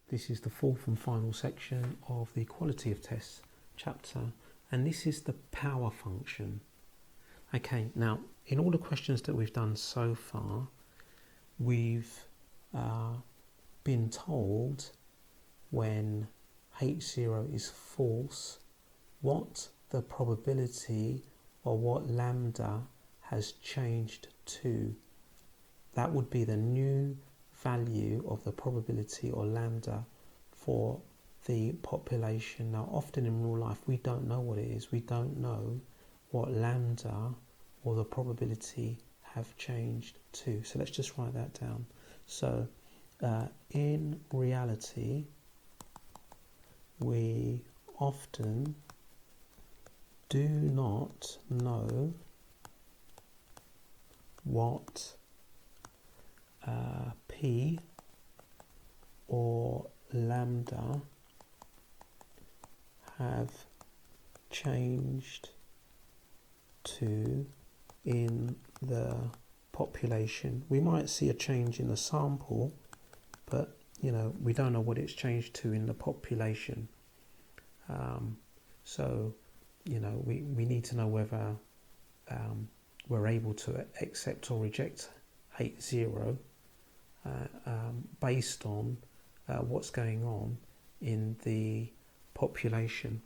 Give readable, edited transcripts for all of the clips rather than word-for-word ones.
This is the fourth and final section of the quality of tests chapter, and this is the power function. Okay, now in all the questions that we've done so far, we've been told when H0 is false what the probability or what lambda has changed to. That would be the new value of the probability or lambda for the population. Now often in real life we don't know what it is. We don't know what lambda or the probability have changed to. So let's just write that down. So in reality we often do not know what P or lambda have changed to in the population. We might see a change in the sample, but we don't know what it's changed to in the population. So we need to know whether we're able to accept or reject H0 based on what's going on in the population.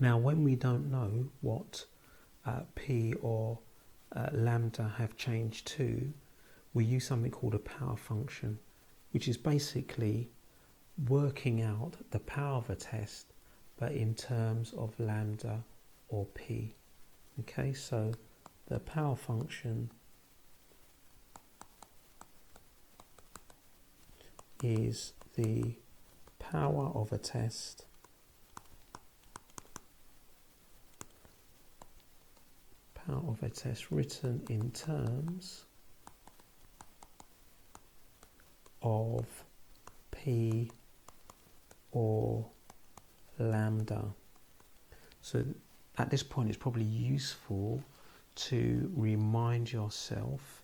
Now when we don't know what P or lambda have changed to, we use something called a power function, which is basically working out the power of a test but in terms of lambda or P. Okay, so the power function is the power of a test written in terms of P or lambda. So at this point it's probably useful to remind yourself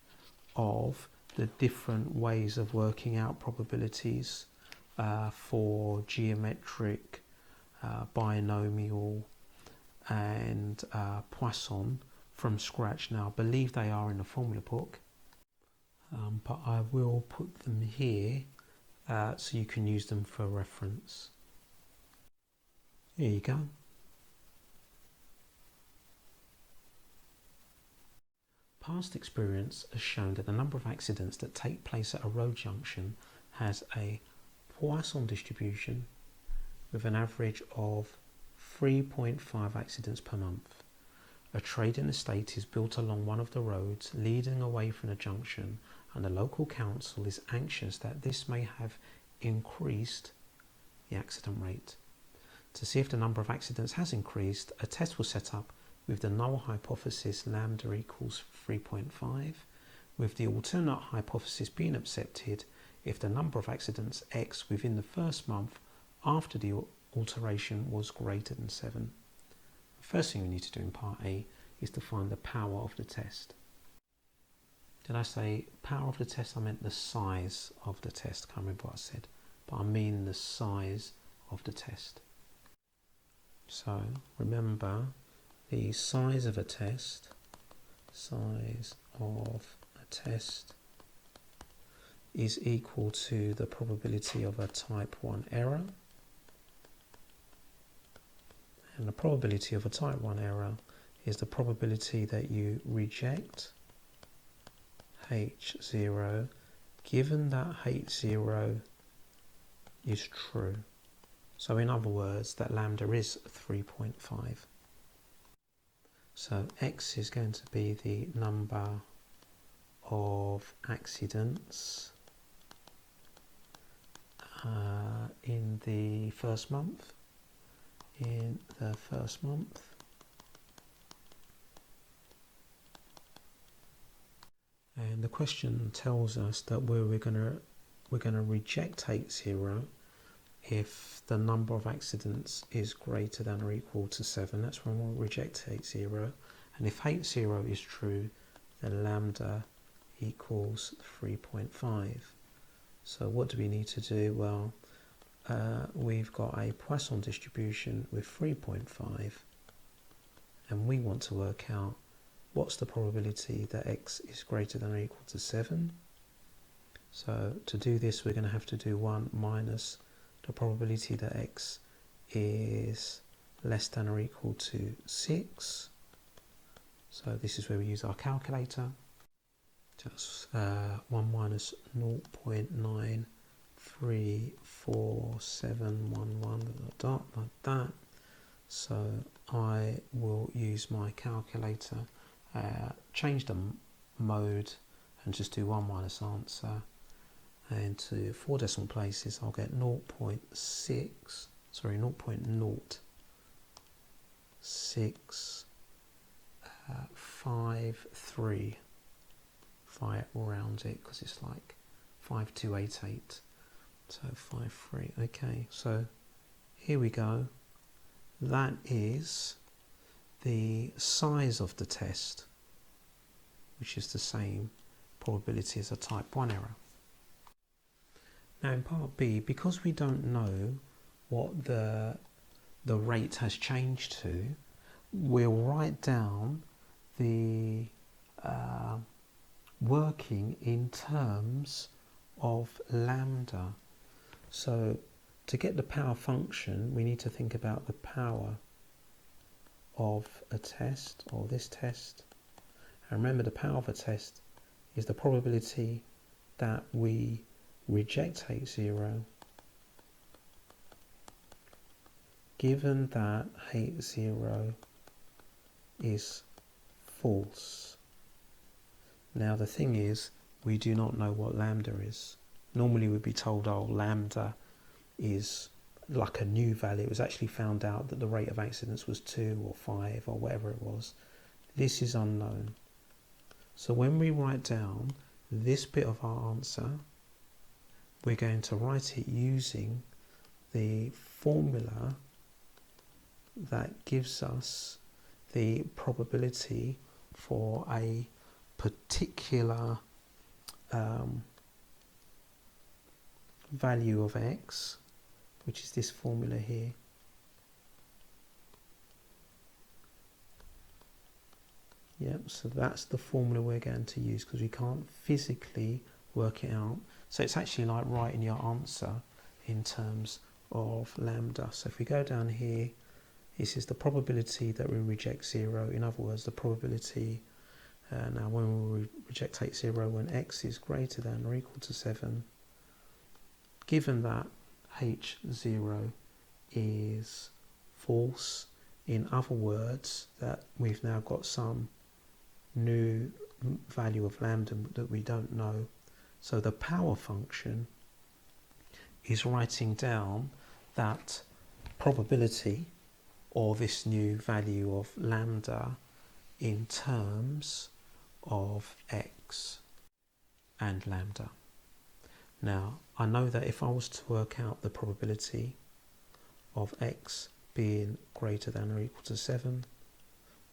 of the different ways of working out probabilities for geometric, binomial and Poisson from scratch. Now I believe they are in the formula book, but I will put them here so you can use them for reference. Here you go. Past experience has shown that the number of accidents that take place at a road junction has a Poisson distribution with an average of 3.5 accidents per month. A trading estate is built along one of the roads leading away from the junction, and the local council is anxious that this may have increased the accident rate. To see if the number of accidents has increased, a test was set up with the null hypothesis lambda equals 3.5, with the alternate hypothesis being accepted if the number of accidents X within the first month after the alteration was greater than 7. The first thing we need to do in part A is to find the power of the test. Did I say power of the test? I meant the size of the test. I can't remember what I said, but I mean the size of the test. So remember, the size of a test is equal to the probability of a type 1 error, and the probability of a type 1 error is the probability that you reject H0 given that H0 is true. So in other words, that lambda is 3.5. So X is going to be the number of accidents in the first month. And the question tells us that we're going to reject H0 if the number of accidents is greater than or equal to 7. That's when we'll reject H0. And if H0 is true, then lambda equals 3.5. So what do we need to do? Well, we've got a Poisson distribution with 3.5, and we want to work out what's the probability that x is greater than or equal to 7. So to do this, we're going to have to do 1 minus the probability that x is less than or equal to 6. So this is where we use our calculator. Just 1 minus 0.9347111 like that. So I will use my calculator, change the mode and just do 1 minus answer, and to 4 decimal places I'll get 0.0653 if I round it, because it's like 5288, so 53. Okay, so here we go. That is the size of the test, which is the same probability as a type 1 error. Now in part B, because we don't know what the rate has changed to, we'll write down the working in terms of lambda. So to get the power function, we need to think about the power of a test, or this test. And remember, the power of a test is the probability that we reject H0 given that H0 is false. Now the thing is, we do not know what lambda is. Normally we'd be told, oh, lambda is like a new value. It was actually found out that the rate of accidents was 2 or 5 or whatever it was. This is unknown. So when we write down this bit of our answer, we're going to write it using the formula that gives us the probability for a particular value of x, which is this formula here. Yep, so that's the formula we're going to use, because we can't physically work it out. So it's actually like writing your answer in terms of lambda. So if we go down here, this is the probability that we reject 0. In other words, the probability now when we reject H0 when x is greater than or equal to 7, given that H0 is false. In other words, that we've now got some new value of lambda that we don't know. So the power function is writing down that probability, or this new value of lambda, in terms of x and lambda. Now I know that if I was to work out the probability of x being greater than or equal to 7,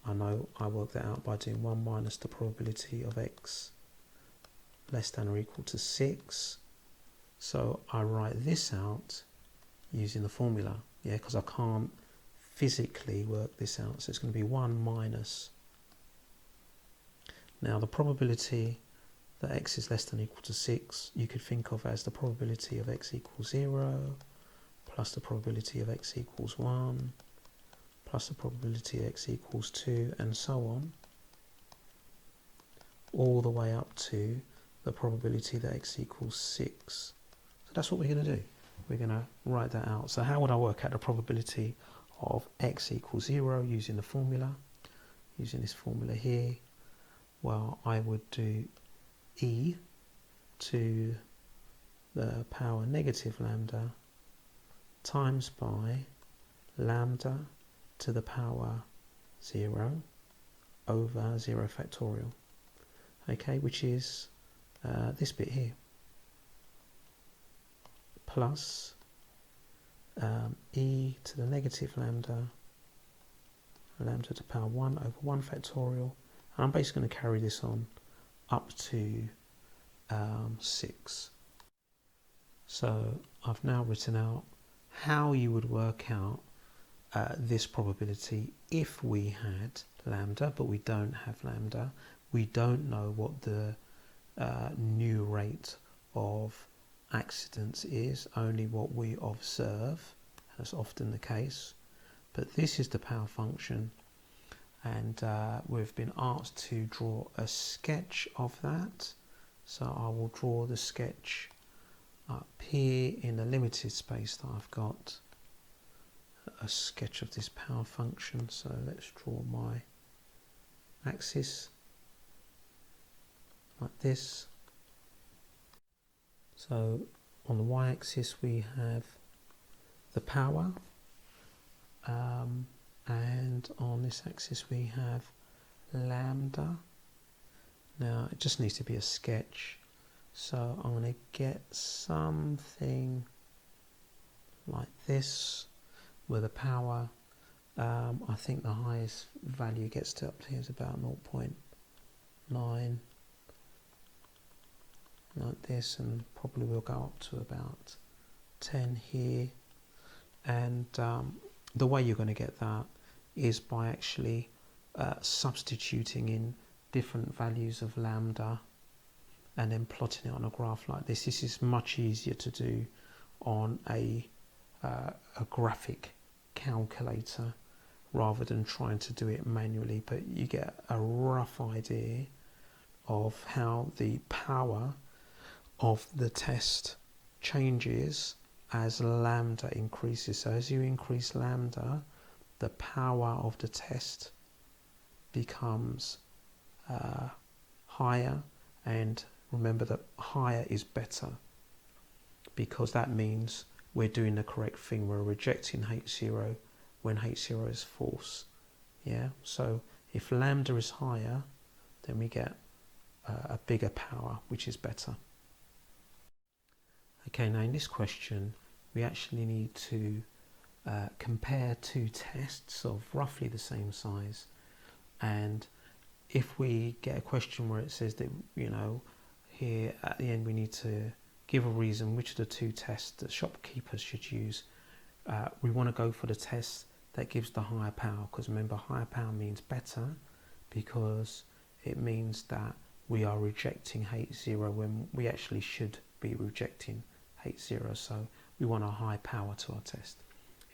I know I work that out by doing 1 minus the probability of x less than or equal to 6. So I write this out using the formula, because I can't physically work this out. So it's going to be 1 minus. Now the probability that x is less than or equal to 6, you could think of as the probability of x equals 0 plus the probability of x equals 1 plus the probability of x equals 2, and so on, all the way up to the probability that x equals 6. So that's what we're going to do. We're going to write that out. So how would I work out the probability of x equals 0 using the formula, using this formula here? Well, I would do e to the power negative lambda times by lambda to the power 0 over 0 factorial, okay, which is this bit here, plus e to the negative lambda to the power 1 over 1 factorial, and I'm basically going to carry this on up to 6. So I've now written out how you would work out this probability if we had lambda, but we don't have lambda. We don't know what the new rate of accidents is, only what we observe. That's often the case. But this is the power function, and we've been asked to draw a sketch of that. So I will draw the sketch up here in a limited space that I've got. A sketch of this power function. So let's draw my axis like this. So on the y-axis we have the power, and on this axis we have lambda. Now it just needs to be a sketch, so I'm going to get something like this with a power. I think the highest value gets to up here is about 0.9, like this, and probably will go up to about 10 here. And the way you're going to get that is by actually substituting in different values of lambda and then plotting it on a graph like this. This is much easier to do on a graphic calculator rather than trying to do it manually, but you get a rough idea of how the power of the test changes as lambda increases. So as you increase lambda, the power of the test becomes higher, and remember that higher is better, because that means we're doing the correct thing. We're rejecting H0 when H0 is false. Yeah, so if lambda is higher, then we get a bigger power, which is better. Okay, now in this question we actually need to compare two tests of roughly the same size, and if we get a question where it says that, you know, here at the end we need to give a reason which of the two tests the shopkeepers should use, we want to go for the test that gives the higher power, because remember, higher power means better, because it means that we are rejecting H0 when we actually should be rejecting H0, so we want a high power to our test.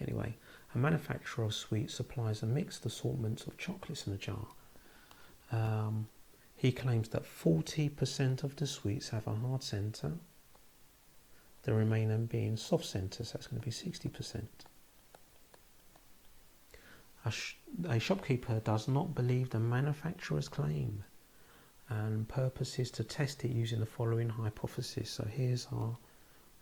Anyway, a manufacturer of sweets supplies a mixed assortment of chocolates in a jar. He claims that 40% of the sweets have a hard centre, the remainder being soft centres, that's going to be 60%. A shopkeeper does not believe the manufacturer's claim and purposes to test it using the following hypothesis. So here's our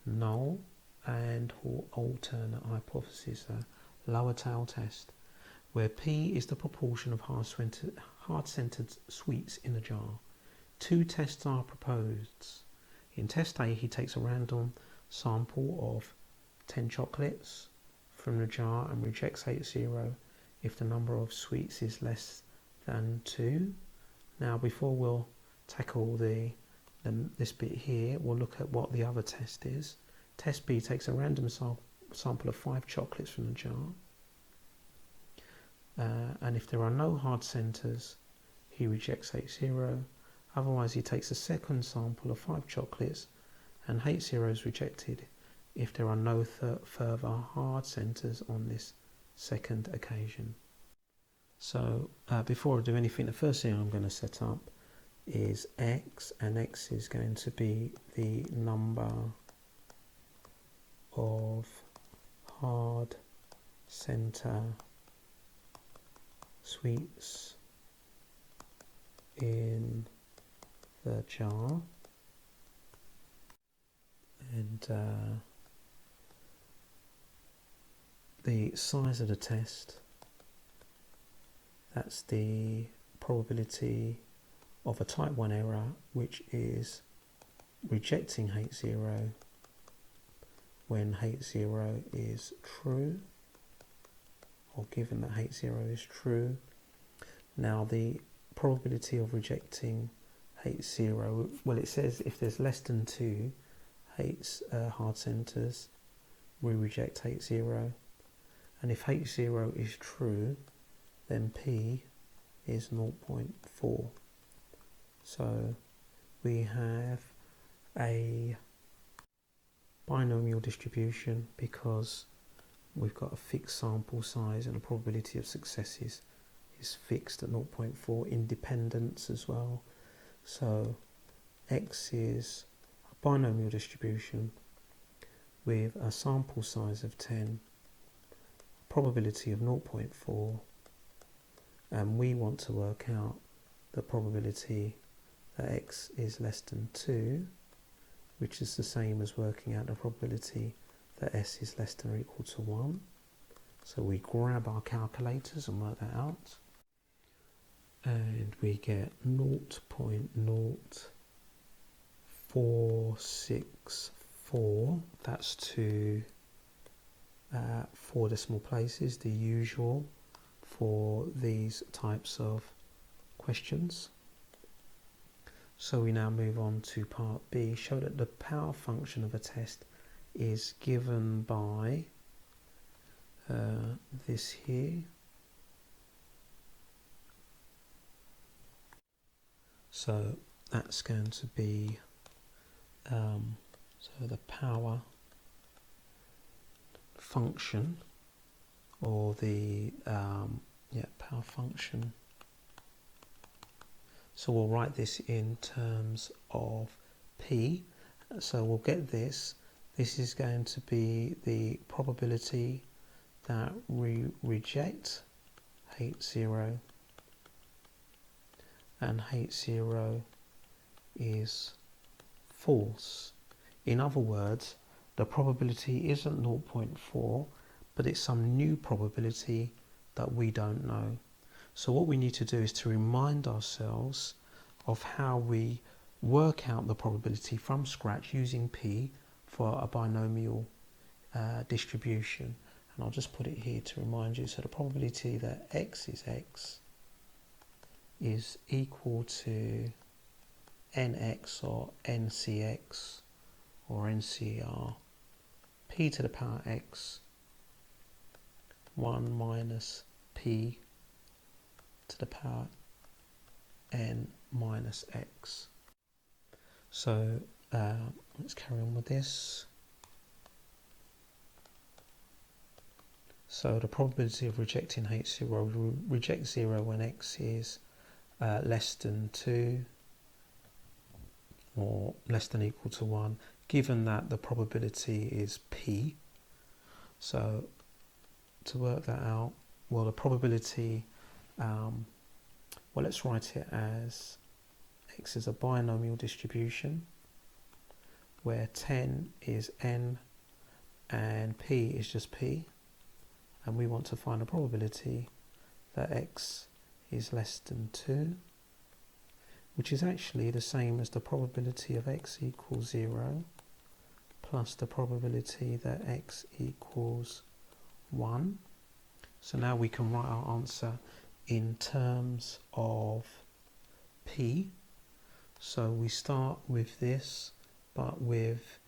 null and alternate hypothesis, a lower tail test, where P is the proportion of hard-centered sweets in a jar. Two tests are proposed. In test A, he takes a random sample of 10 chocolates from the jar and rejects H0 if the number of sweets is less than 2. Now, before we'll tackle this bit here, we'll look at what the other test is. Test B takes a random sample of 5 chocolates from the jar, and if there are no hard centres, he rejects H0. Otherwise, he takes a second sample of 5 chocolates, and H0 is rejected if there are no further hard centres on this second occasion. So before I do anything, the first thing I'm going to set up is X, and X is going to be the number of hard centre sweets in the jar, and the size of the test, that's the probability of a type 1 error, which is rejecting H0 when H0 is true, or given that H0 is true. Now the probability of rejecting H0, well, it says if there's less than 2 hard centres, we reject H0. And if H0 is true, then P is 0.4. So we have a binomial distribution because we've got a fixed sample size and the probability of successes is fixed at 0.4, independence as well. So X is a binomial distribution with a sample size of 10, probability of 0.4, and we want to work out the probability that X is less than 2, which is the same as working out the probability that S is less than or equal to 1. So we grab our calculators and work that out. And we get 0.0464. That's to 4 decimal places, the usual for these types of questions. So we now move on to part B. Show that the power function of a test is given by this here. So that's going to be so the power function, or the power function. So we'll write this in terms of P. So we'll get this. This is going to be the probability that we reject H0, and H0 is false. In other words, the probability isn't 0.4, but it's some new probability that we don't know. So what we need to do is to remind ourselves of how we work out the probability from scratch using P for a binomial distribution. And I'll just put it here to remind you. So the probability that X is equal to nx or ncx or ncr, p to the power x, 1 minus p to the power n minus x. So let's carry on with this. So the probability of rejecting H0, we reject 0 when x is less than 2 or less than or equal to 1, given that the probability is p. So to work that out, well, the probability, well, let's write it as x is a binomial distribution where 10 is n and p is just p, and we want to find a probability that x is less than 2, which is actually the same as the probability of x equals 0 plus the probability that x equals 1. So now we can write our answer in terms of p. So we start with this, but with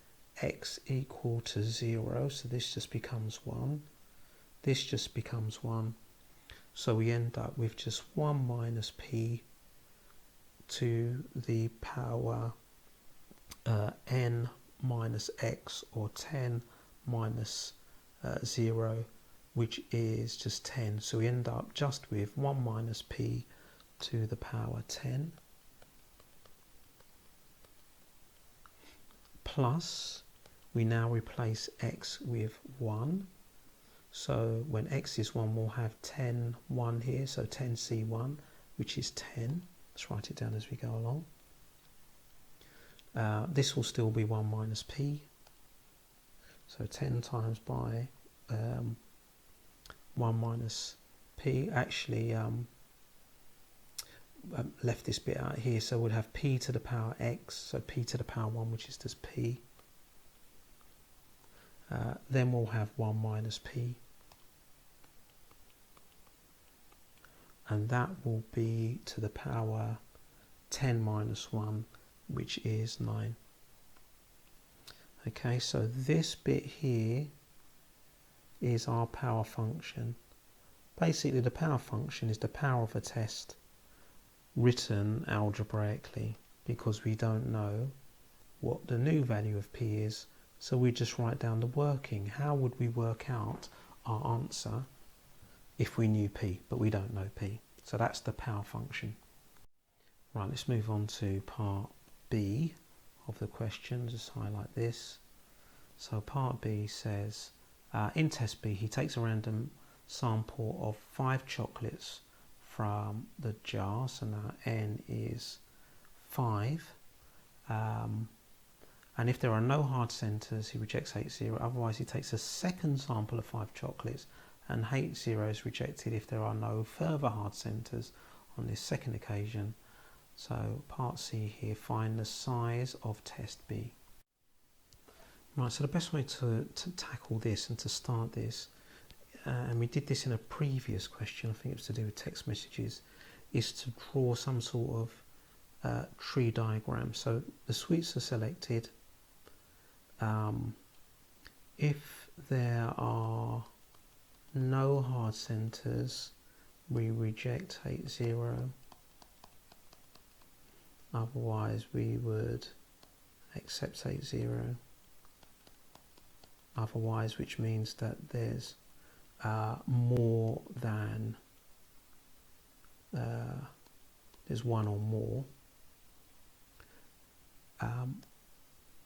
x equal to 0, so this just becomes 1. This just becomes 1. So we end up with just 1 minus p to the power n minus x, or 10 minus 0, which is just 10. So we end up just with 1 minus p to the power 10 plus, we now replace x with 1. So when x is 1, we'll have 10, 1 here, so 10c1, which is 10. Let's write it down as we go along. This will still be 1 minus p. So 10 times by 1 minus p. Actually, left this bit out here, so we'll have p to the power x, so p to the power 1, which is just p. Then we'll have 1 minus p. And that will be to the power 10 minus 1, which is 9. Okay, so this bit here is our power function. Basically, the power function is the power of a test written algebraically, because we don't know what the new value of P is, so we just write down the working. How would we work out our answer if we knew P, but we don't know P? So that's the power function. Right, let's move on to part B of the question. Just highlight this. So part B says, in test B, he takes a random sample of 5 chocolates from the jar, so now N is 5. And if there are no hard centres, he rejects H0. Otherwise, he takes a second sample of 5 chocolates, and H0 is rejected if there are no further hard centres on this second occasion. So part C here, find the size of test B. Right, so the best way to tackle this and to start this, and we did this in a previous question, I think it was to do with text messages, is to draw some sort of tree diagram. So the sweets are selected. If there are no hard centres, we reject H0. Otherwise, we would accept H0. Otherwise, which means that there's more than there's one or more.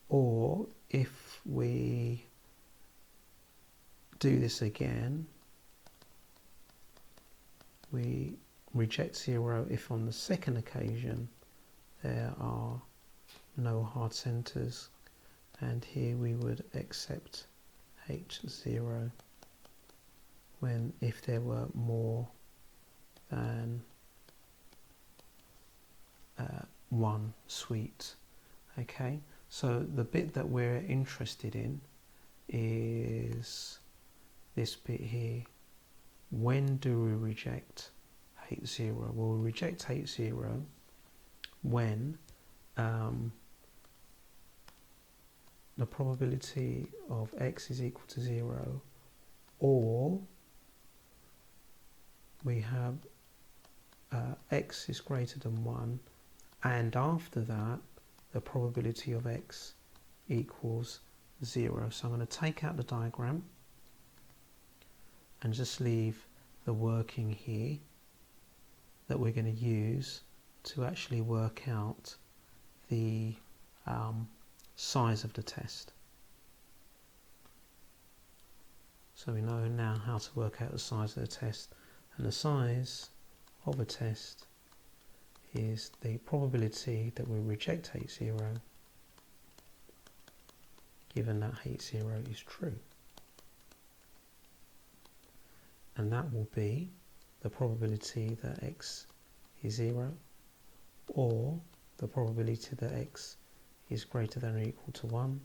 Or if we do this again, we reject 0 if on the second occasion there are no hard centres, and here we would accept H0 when if there were more than one sweet. Okay, so the bit that we're interested in is this bit here. When do we reject H0? Well, we reject H0 when the probability of x is equal to 0, or we have x is greater than 1, and after that the probability of x equals 0. So I'm going to take out the diagram and just leave the working here that we're going to use to actually work out the size of the test. So we know now how to work out the size of the test, and the size of a test is the probability that we reject H0 given that H0 is true, and that will be the probability that x is 0, or the probability that x is greater than or equal to 1,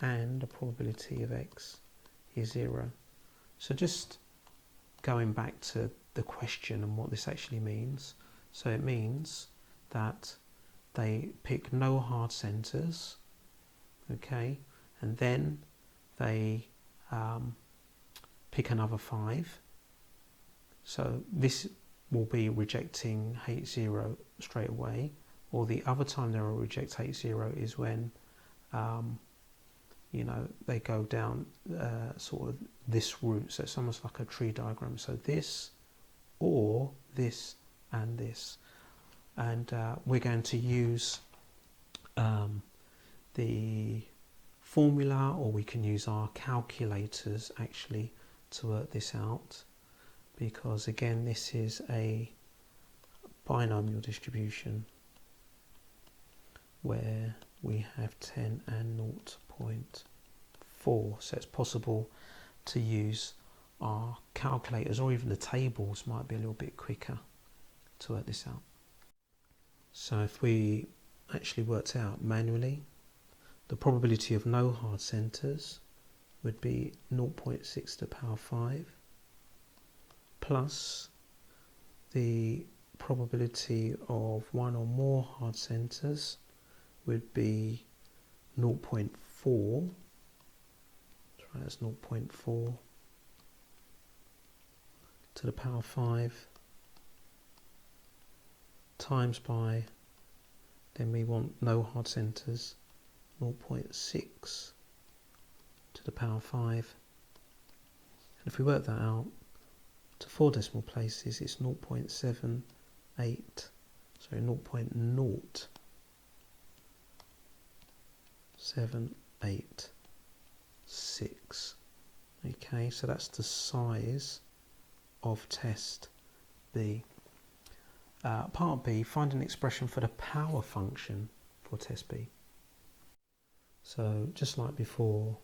and the probability of x is 0. So just going back to the question and what this actually means. So it means that they pick no hard centres, okay, and then they pick another 5. So this will be rejecting H0 straight away, or the other time they will reject H0 is when you know, they go down sort of this route. So it's almost like a tree diagram. So this, or this, and this. And we're going to use the formula, or we can use our calculators actually to work this out, because again this is a binomial distribution where we have 10 and 0.4, so it's possible to use our calculators, or even the tables might be a little bit quicker to work this out. So if we actually worked out manually, the probability of no hard centres would be 0.6 to the power 5 plus the probability of one or more hard centres would be 0.4. That's 0.4 to the power 5 times by, then we want no hard centres, 0.6 to the power 5. And if we work that out to 4 decimal places, it's 0.78, sorry, 0.0786. Okay, so that's the size of test B. Part B, find an expression for the power function for test B. So just like before,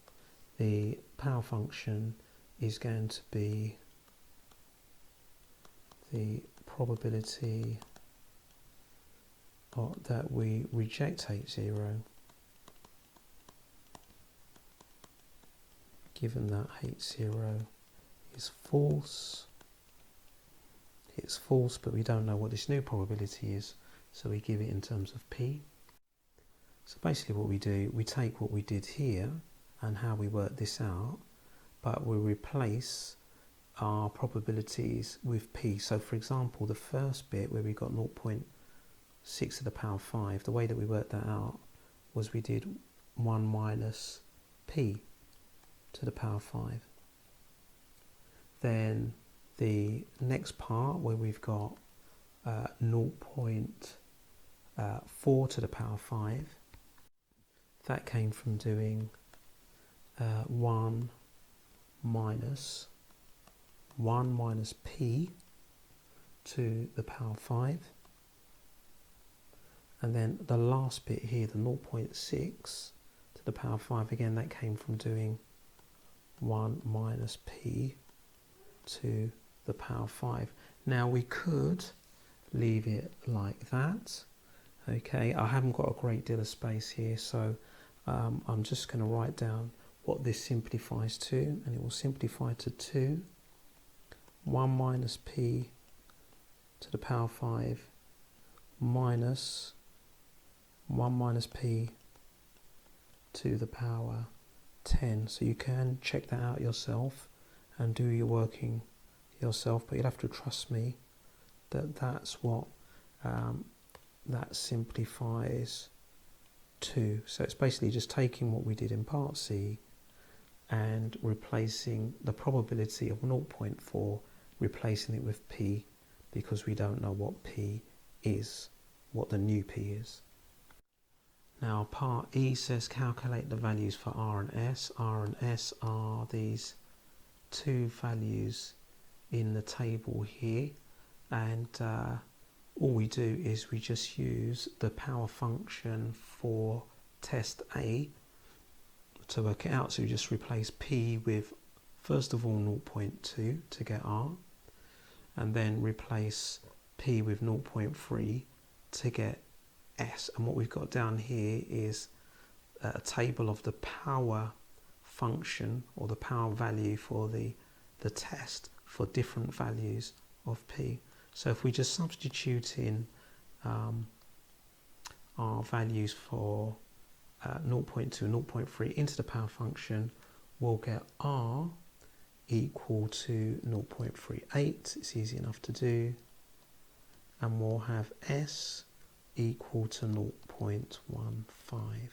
the power function is going to be the probability that we reject H0 given that H0 is false. It's false, but we don't know what this new probability is, so we give it in terms of P. So basically what we do, we take what we did here and how we work this out, but we replace our probabilities with P. So for example, the first bit where we got 0.6 to the power 5, the way that we worked that out was we did 1 minus P to the power 5. Then the next part where we've got 0.4 to the power 5, that came from doing 1 minus P to the power 5. And then the last bit here, the 0.6 to the power 5, again that came from doing 1 minus P to the power 5. Now we could leave it like that. Okay, I haven't got a great deal of space here, so I'm just going to write down what this simplifies to, and it will simplify to 2, 1 minus P to the power 5 minus 1 minus P to the power 10. So you can check that out yourself and do your working yourself, but you'll have to trust me that that's what that simplifies to. So it's basically just taking what we did in part C and replacing the probability of 0.4, replacing it with P, because we don't know what P is, what the new P is. Now part E says calculate the values for R and S. R and S are these two values in the table here, and all we do is we just use the power function for test A to work it out. So we just replace P with, first of all, 0.2 to get R, and then replace P with 0.3 to get S. And what we've got down here is a table of the power function, or the power value for the test for different values of P. So if we just substitute in our values for 0.2 and 0.3 into the power function, we'll get R equal to 0.38. It's easy enough to do. And we'll have S equal to 0.15.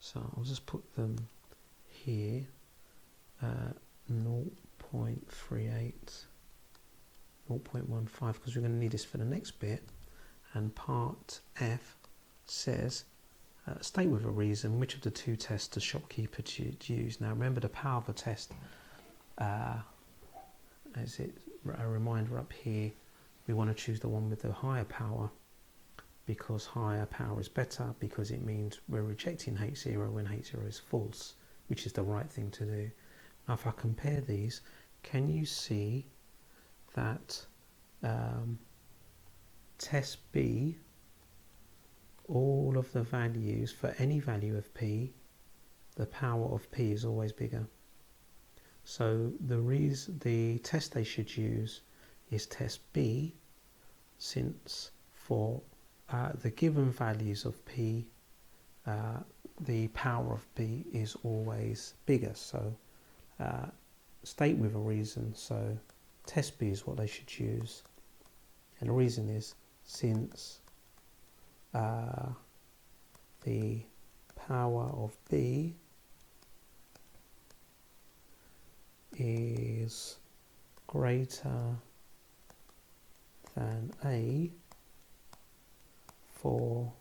So I'll just put them here, 0.38, 0.15, because we're going to need this for the next bit. And part F says, state with a reason which of the two tests the shopkeeper to use. Now remember, the power of a test, as it a reminder up here, we want to choose the one with the higher power, because higher power is better, because it means we're rejecting H0 when H0 is false, which is the right thing to do. Now if I compare these, can you see that test B, all of the values for any value of P, the power of P is always bigger. So the test they should use is test B, since for the given values of P, the power of b is always bigger. So state with a reason. So test b is what they should use. And the reason is since the power of b is greater than a for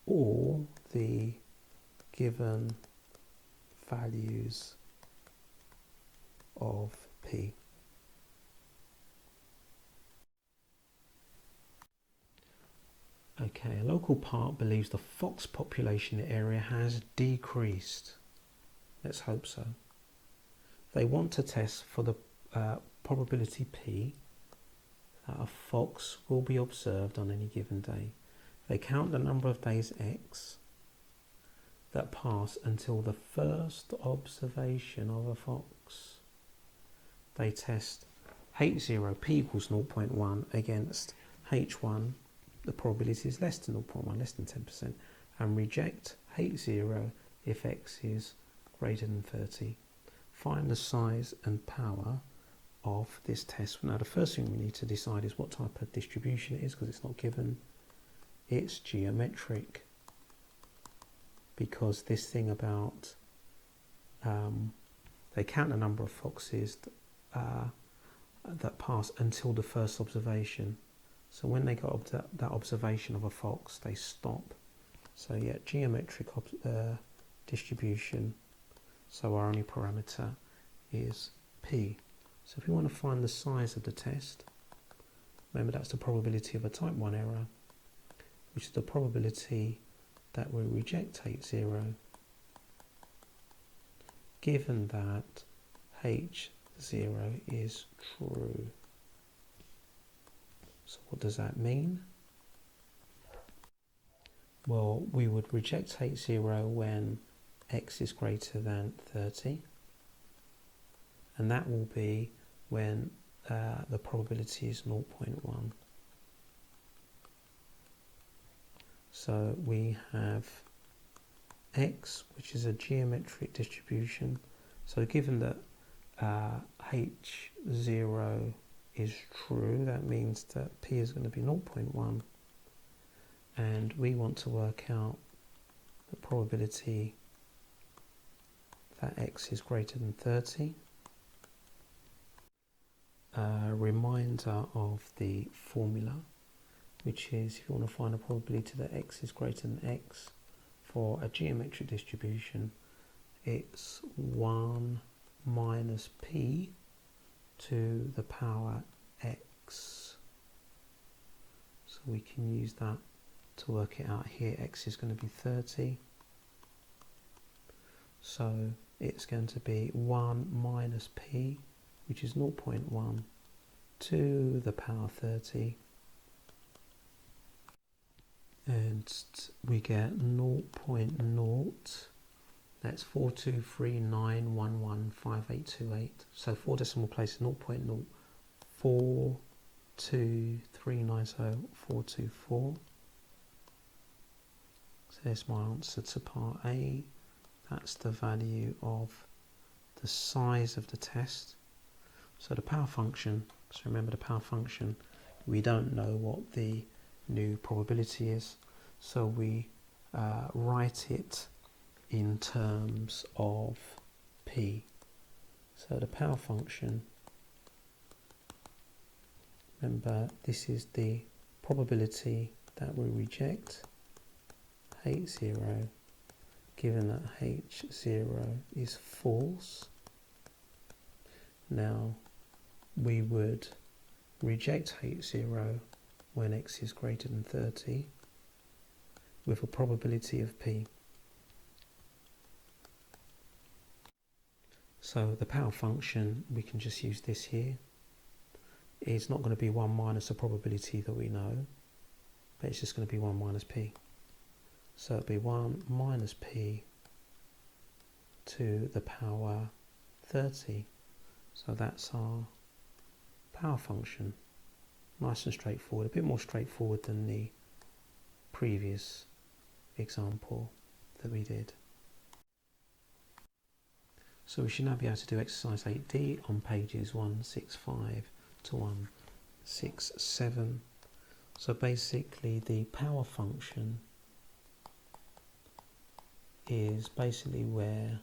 all the given values of p. Okay, a local park believes the fox population in the area has decreased. Let's hope so. They want to test for the probability p that a fox will be observed on any given day. They count the number of days x that pass until the first observation of a fox. They test H0 p equals 0.1 against H1, the probability is less than 0.1, less than 10%, and reject H0 if x is greater than 30. Find the size and power of this test. Now the first thing we need to decide is what type of distribution it is, because it's not given. It's geometric, because this thing about they count the number of foxes that pass until the first observation. So when they got that observation of a fox, they stop. So yeah, geometric distribution. So our only parameter is p. So if we want to find the size of the test, remember that's the probability of a type 1 error, which is the probability that we reject H0, given that H0 is true. So what does that mean? Well, we would reject H0 when x is greater than 30, and that will be when the probability is 0.1. So we have x, which is a geometric distribution. So given that H0 is true, that means that p is going to be 0.1, and we want to work out the probability that x is greater than 30. A reminder of the formula, which is if you want to find a probability that x is greater than x for a geometric distribution, it's 1 minus p to the power x. So we can use that to work it out here. X is going to be 30. So it's going to be 1 minus p, which is 0.1 to the power 30. And we get 0.0, that's 4239115828. So 4 decimal places, 0.042390,424. So there's my answer to part A. That's the value of the size of the test. So the power function, so remember the power function, we don't know what the new probability is, so we write it in terms of p. So the power function, remember this is the probability that we reject H0, given that H0 is false. Now we would reject H0 when x is greater than 30 with a probability of p. So the power function, we can just use this here. It's not going to be 1 minus a probability that we know, but it's just going to be 1 minus p. So it'll be 1 minus p to the power 30. So that's our power function. Nice and straightforward, a bit more straightforward than the previous example that we did. So we should now be able to do exercise 8D on pages 165 to 167. So basically the power function is basically where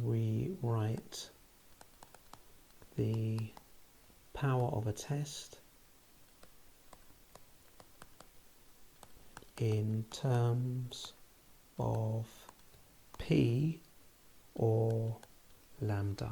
we write the power of a test in terms of P or lambda.